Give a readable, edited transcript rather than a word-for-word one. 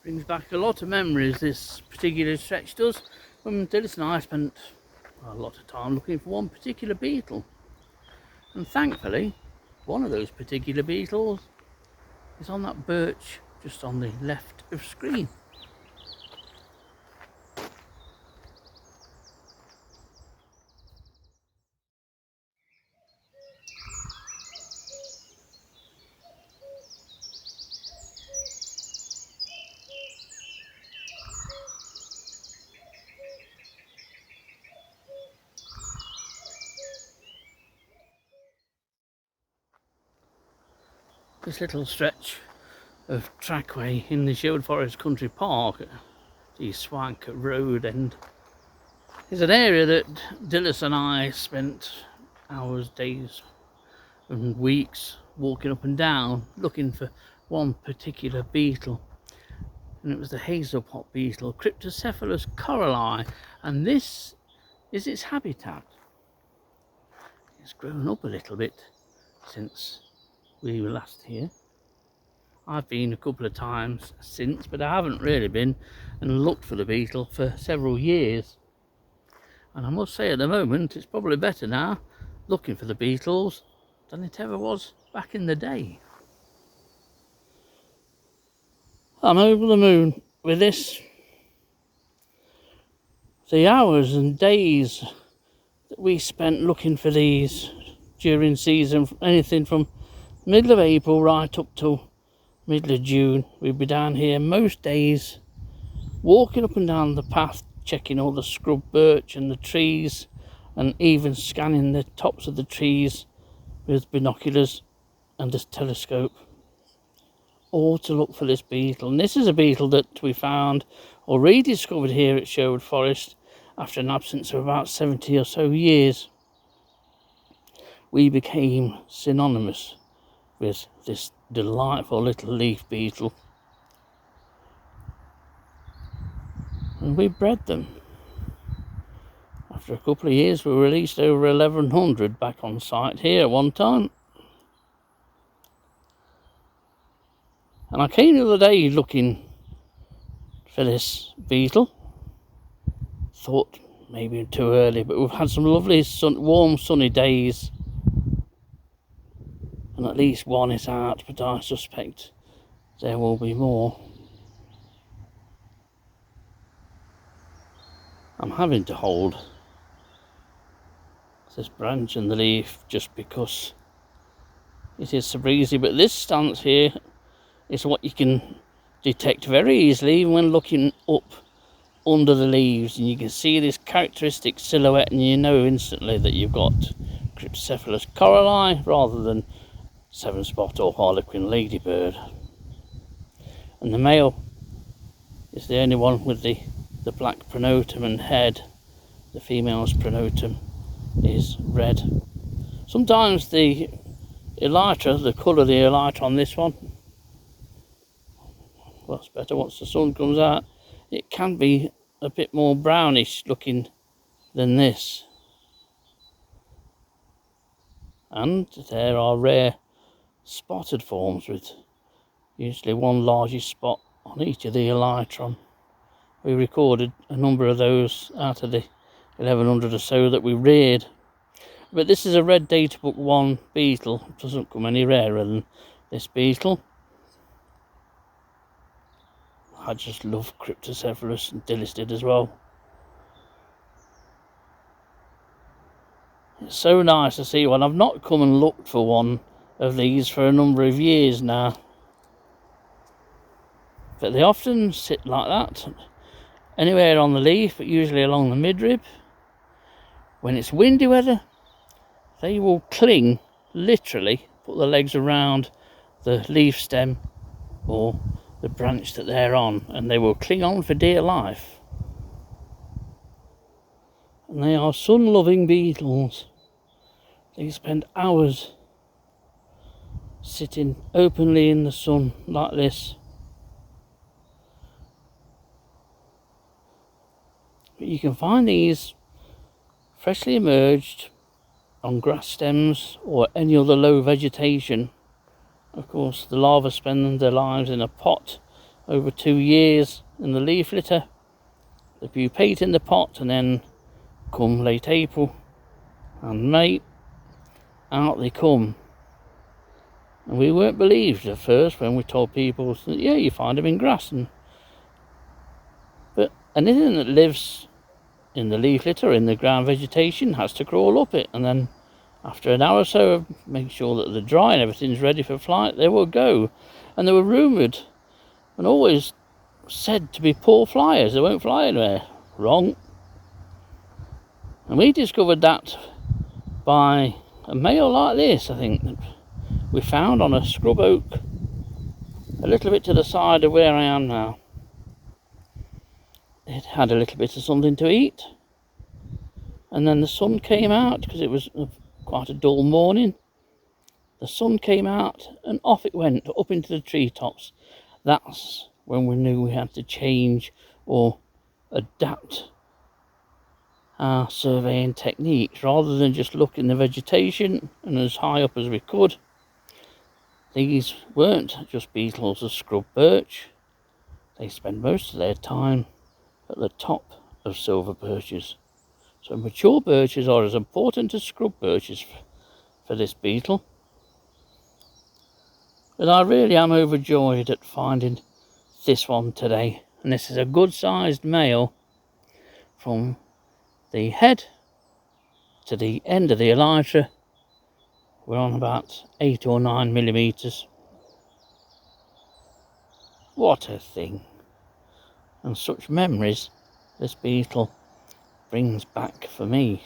Brings back a lot of memories, this particular stretch does. When Dillis and I spent a lot of time looking for one particular beetle. And thankfully, one of those particular beetles is on that birch just on the left of screen. This little stretch of trackway in the Sherwood Forest Country Park, the Swank Road end, is an area that Dillis and I spent hours, days and weeks walking up and down looking for one particular beetle, and it was the Hazel Pot Beetle, Cryptocephalus coralli, and this is its habitat. It's grown up a little bit since we were last here. I've been a couple of times since, but I haven't really been and looked for the beetle for several years. And I must say, at the moment, it's probably better now looking for the beetles than it ever was back in the day. I'm over the moon with this. The hours and days that we spent looking for these during season, anything from middle of April right up till middle of June, we'd be down here most days, walking up and down the path, checking all the scrub birch and the trees, and even scanning the tops of the trees with binoculars and a telescope, all to look for this beetle. And this is a beetle that we found or rediscovered here at Sherwood Forest after an absence of about 70 or so years. We became synonymous with this delightful little leaf beetle, and we bred them. After a couple of years, we released over 1100 back on site here at one time. And I came the other day looking for this beetle. Thought maybe too early, but we've had some lovely warm sunny days, and at least one is out, but I suspect there will be more. I'm having to hold this branch and the leaf just because it is so breezy, but this stance here is what you can detect very easily even when looking up under the leaves, and you can see this characteristic silhouette, and you know instantly that you've got Cryptocephalus coralli rather than 7-spot or harlequin ladybird. And the male is the only one with the black pronotum and head. The female's pronotum is red. Sometimes the elytra, the colour of the elytra on this one, well, it's better once the sun comes out, it can be a bit more brownish looking than this. And there are rare spotted forms with usually one largish spot on each of the elytron. We recorded a number of those out of the 1100 or so that we reared. But this is a red data book 1 beetle. It doesn't come any rarer than this beetle. I just love Cryptocephalus, and Dillis did as well. It's so nice to see one. I've not come and looked for one of these for a number of years now, but they often sit like that, anywhere on the leaf, but usually along the midrib. When it's windy weather, they will cling, literally put their legs around the leaf stem or the branch that they're on, and they will cling on for dear life. And they are sun-loving beetles. They spend hours sitting openly in the sun like this. But you can find these freshly emerged on grass stems or any other low vegetation. Of course, the larvae spend their lives in a pot over 2 years in the leaf litter, the pupate in the pot, and then come late April and May, out they come. And we weren't believed at first when we told people that, yeah, you find them in grass, but anything that lives in the leaf litter or in the ground vegetation has to crawl up it, and then after an hour or so of making sure that they're dry and everything's ready for flight, they will go. And they were rumoured and always said to be poor flyers, they won't fly anywhere. Wrong. And we discovered that by a male like this, I think, that we found on a scrub oak a little bit to the side of where I am now. It had a little bit of something to eat, and then the sun came out because it was quite a dull morning. The sun came out and off it went up into the treetops. That's when we knew we had to change or adapt our surveying techniques, rather than just look in the vegetation and as high up as we could. These weren't just beetles of scrub birch. They spend most of their time at the top of silver birches. So mature birches are as important as scrub birches for this beetle. But I really am overjoyed at finding this one today. And this is a good sized male. From the head to the end of the elytra, we're on about 8 or 9 millimeters. What a thing. And such memories this beetle brings back for me.